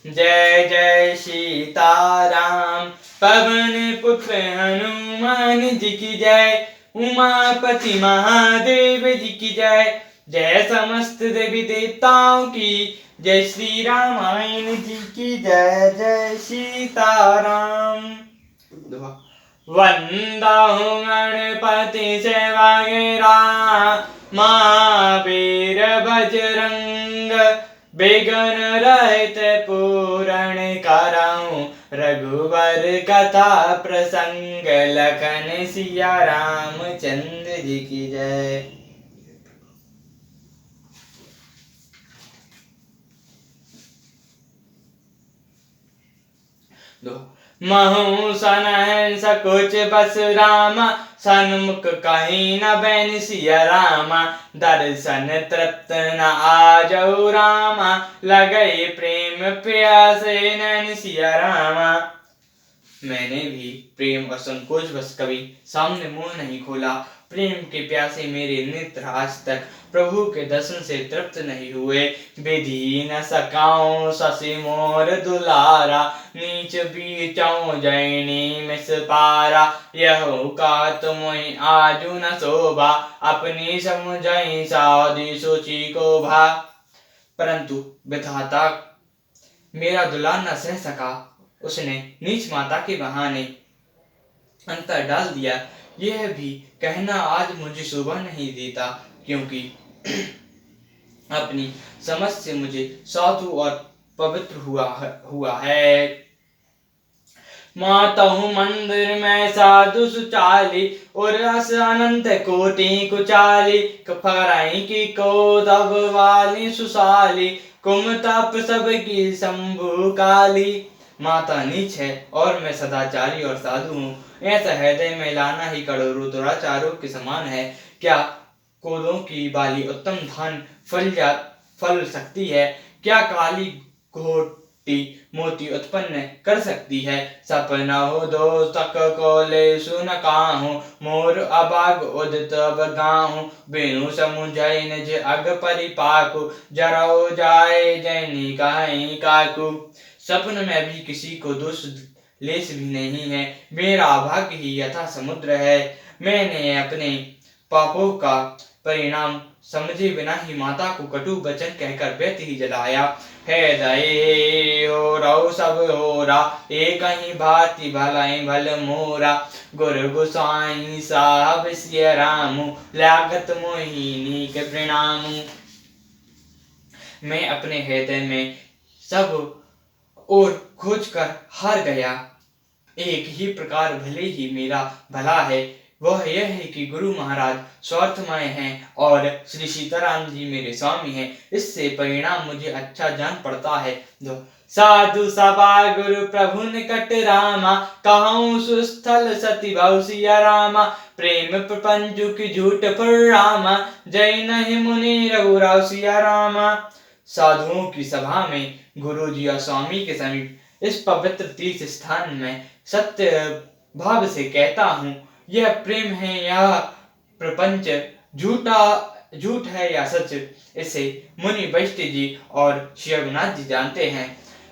जय जय सीताराम। पवन पुत्र हनुमान जी की जय। उमापति महादेव जी की जय। जय समस्त देवी देवताओं की जय। श्री रामायण जी की जय। जय सीताराम। वंदहु गणपति सेवायरा महावीर बजरंग। बेगन रहित पूरण कराऊं रघुवर कथा प्रसंग। लखन सिया रामचंद्र जी की जय। महु सनहन सकुच बस रामा। सन्मुख कहीं न बैन सिया रामा। दर्शन तृप्त न आजऊ रामा। लगई प्रेम प्यासे नैन सिया रामा। मैंने भी प्रेम और संकोच बस कभी सामने मुंह नहीं खोला। प्रेम के प्यासे मेरे नेत्र आज तक प्रभु के दर्शन से तृप्त नहीं हुए। विधि न सकाऊं शशि मोर दुलारा। नीच बीचऊं जैनी मिस पारा। यहु का तुम आजू न शोभा। अपनी समुझई साधी सूची को भा। परंतु विधाता मेरा दुलार न सह सका। उसने नीच माता के बहाने अंतर डाल दिया। यह भी कहना आज मुझे शोभा नहीं देता, क्योंकि अपनी समझ से मुझे साधु और पवित्र हुआ है। मातहु मंदिर में साधु सुचाली। और रस अनंत कोटि कुचाली। फराई की को तब वाली सुशाली। कुमताप सबकी शंभु काली। माता नीच है और मैं सदाचारी और साधु हूँ। ऐसा हृदय में लाना ही करोड़ों दुराचारों के समान है। क्या कोलों की बाली उत्तम धान फल सकती है? क्या काली घोटी मोती उत्पन्न कर सकती है? सपना हो दो तक कोले सुन काहू। मोर अबाग उदित अब गाहू। बिनु समुझै निज अग परिपाकु। जरौ जाए जैनी कहीं काकू। सपन में भी किसी को दोष लेस भी नहीं है। मेरा भाग्य ही यथा समुद्र है। मैंने अपने पापों का परिणाम समझे बिना ही माता को कटु वचन कहकर व्यर्थ ही जलाया है। दये हो रऊ सब होरा। एक ही भांति भलाई भल मोरा। गुरु गोसाई साहब सिय रामु। लागत मोहिनी के प्रणामु। मैं अपने हृदय में सब और खोज कर हार गया। एक ही प्रकार भले ही मेरा भला है, वह यह है कि गुरु महाराज स्वार्थमय हैं और श्री सीताराम जी मेरे स्वामी हैं। इससे परिणाम मुझे अच्छा जान पड़ता है। साधु सभा गुरु प्रभु निकट रामा। कहूँ सुस्थल सती बहु सिया रामा। प्रेम प्रपंचु की झूठ पर रामा। जय नहीं मुनि रघुराव सिया रामा। साधुओं की सभा में गुरु जी और स्वामी के समीप इस पवित्र तीर्थ स्थान में सत्य भाव से कहता हूँ, यह प्रेम है या प्रपंच, झूठ है या सच, इसे मुनि वैष्णव जी और श्री रघुनाथ जी जानते हैं।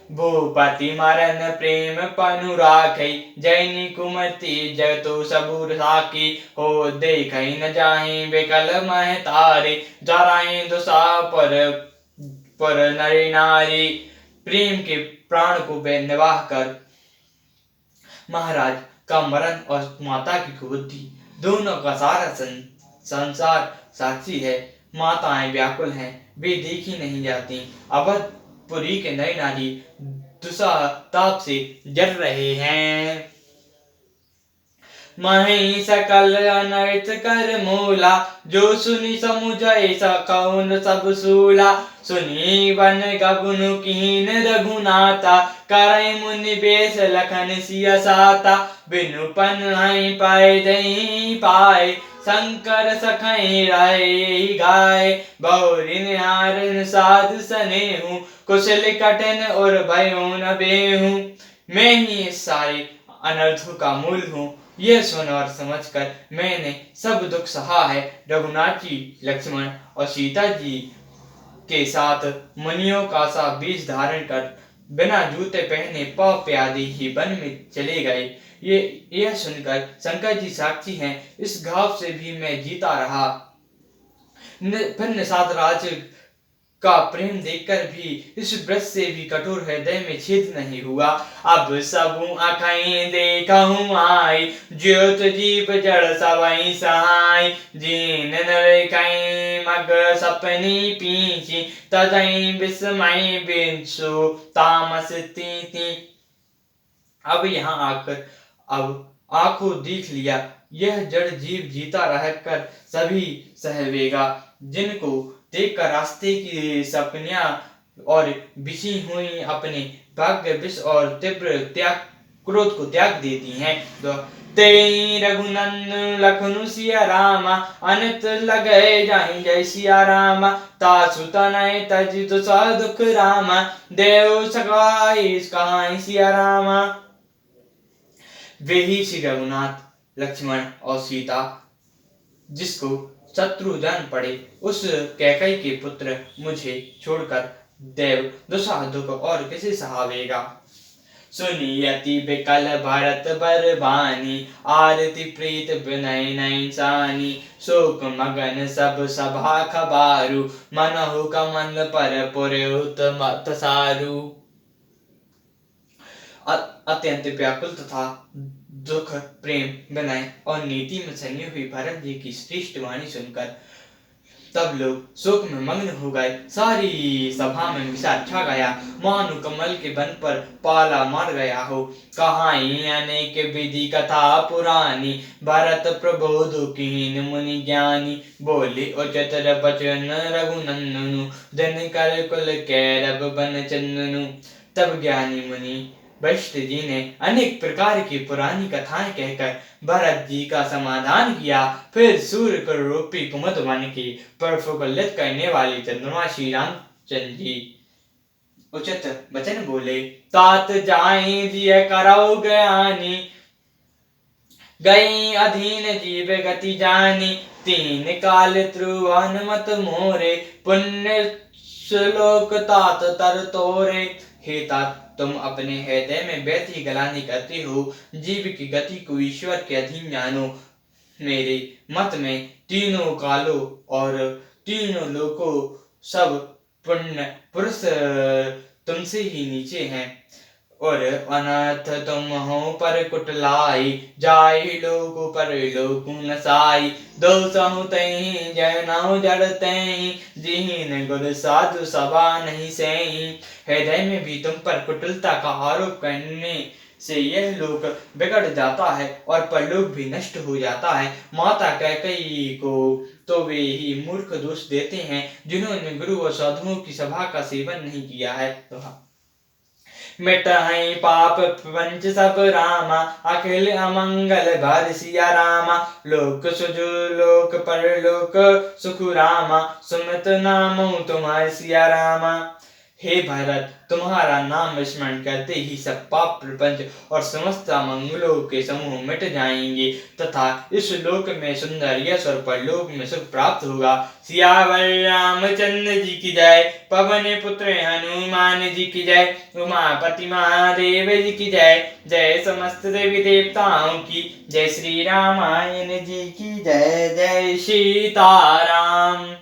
भूपति मरन प्रेम पनु राखै। जैनी कुमति जगतो सबूर साकी। हो देखै न जाहि बेकल मह तारे। जराहि दुसा पर नरी नारी। प्रेम के प्राण को बेनिवाह कर महाराज का मरण और माता की कुबुद्धि दोनों का सारा संसार साक्षी है। माताएं व्याकुल हैं, वे देखी नहीं जाती। अवधपुरी के नई नारी दुस्साह ताप से जल रहे हैं। मही सकल अनर्थ कर मूला। जो सुनी समुझै सकौन सब सूला। सुनी वन गगुनु कीन रघुनाथा। करै मुनि बेस लखन सिय साता। बिनु पन्है पाए दही पाए। शंकर सखै रहे गाय। बहुरी निहारन साध सनेहु। कुशल कठिन और भयो न बेहू। मैं ही इस सारे अनर्थों का मूल हूँ। यह सुन और समझकर मैंने सब दुख सहा है। रघुनाथ जी, लक्ष्मण और सीता जी के साथ मुनियों का सा बीज धारण कर बिना जूते पहने पाँव प्यादे ही वन में चले गए। यह सुनकर शंकर जी साक्षी हैं, इस घाव से भी मैं जीता रहा। फिर निषाद राज का प्रेम देखकर भी इस व्रत से भी कठोर हृदय में छेद नहीं हुआ। अब सबू आँखें देखहूँ आई, ज्योत जीव जड़ सबई सहाय। जीन नर कई मग सपनी पीछी, तजई विस्मय बिंसु तामस तीती। अब यहाँ आकर अब आंखों देख लिया, यह जड़ जीव जीता रहकर सभी सहवेगा, जिनको देखकर रास्ते की सपनियां और बिछी हुई अपने भाग्य विष और तीव्र त्याग क्रोध को त्याग देती हैं। तो तेई रघुनंदन लखनु सिया रामा, अनंत लगे जाहि जय सिया रामा। तासु तनय तज सा दुख रामा, देव सगाई कहाई सिया रामा। वे ही श्री रघुनाथ, लक्ष्मण और सीता, जिसको शत्रु जान पड़े, उस कैकई के पुत्र मुझे छोड़कर देव दुसह दुख और किसे सहावेगा। सुनियति बिकल भरत बरबानी, आरती प्रीत विनय नैसानी। शोक मगन सब सभा खबारू, मनहु कमल पर पुरहुत मत सारू। अत्यंत व्याकुल तथा दुख, प्रेम, विनय और नीति में सनी हुई भरत जी की श्रेष्ठ वाणी सुनकर तब लोग शोक में मग्न हो गए। सारी सभा में विषाद छा गया, मानो कमल के वन पर पाला मार गया हो। कहाई अनेक विधि कथा पुरानी, भरत प्रबोध कीन मुनि ज्ञानी। बोले उचित बचन रघुनंदनु, दिन कर कुल कैरव बन चंदनु। तब ज्ञानी मुनि वशिष्ठ जी ने अनेक प्रकार की पुरानी कथाएं कहकर भरत जी का समाधान किया। फिर सूर्य को रूपी कुमुद वन की प्रफुल्लित करने वाली चंद्रमा श्री रामचंद्र जी उचित वचन बोले। तात जाई जिय करौ ज्ञानी, गई अधीन जीव गति जानी। तीन काल त्रुवन मत मोरे, पुण्य श्लोक तात तर तोरे। हे तात, तुम अपने हृदय में व्यथी गलानी करते हो, जीव की गति को ईश्वर के अधीन जानो। मेरे मत में तीनों कालों और तीनों लोकों सब पुण्य पुरुष तुमसे ही नीचे हैं, और अनर्थ तुम हो पर कुटलाई। जाय लोक पर लोक नसाई, दोषहु तहि जय नाउ जड़ तहि। जिहिन गुर साधु सभा नहीं सही। हृदय में भी तुम पर कुटिलता का आरोप करने से यह लोक बिगड़ जाता है और परलोक भी नष्ट हो जाता है। माता कैकेयी को तो वे ही मूर्ख दोष देते हैं, जिन्होंने गुरु और साधुओं की सभा का सेवन नहीं किया है। मिटहि पाप पंच सब रामा, अखिल अमंगल भर सिया रामा। लोक सुजु लोक परलोक सुख रामा, सुमित नामो तुम्हारे सिया रामा। हे भरत, तुम्हारा नाम स्मरण करते ही सब पाप प्रपंच और समस्त मंगलों के समूह मिट जाएंगे तथा इस लोक में सुंदर यश और परलोक में सुख प्राप्त होगा। सियावर रामचंद्र जी की जय, पवन पुत्र हनुमान जी की जय, उमापति महादेव जी की जय। जय समस्त देवी देवताओं की जय, श्री रामायण जी की जय। जय सीताराम।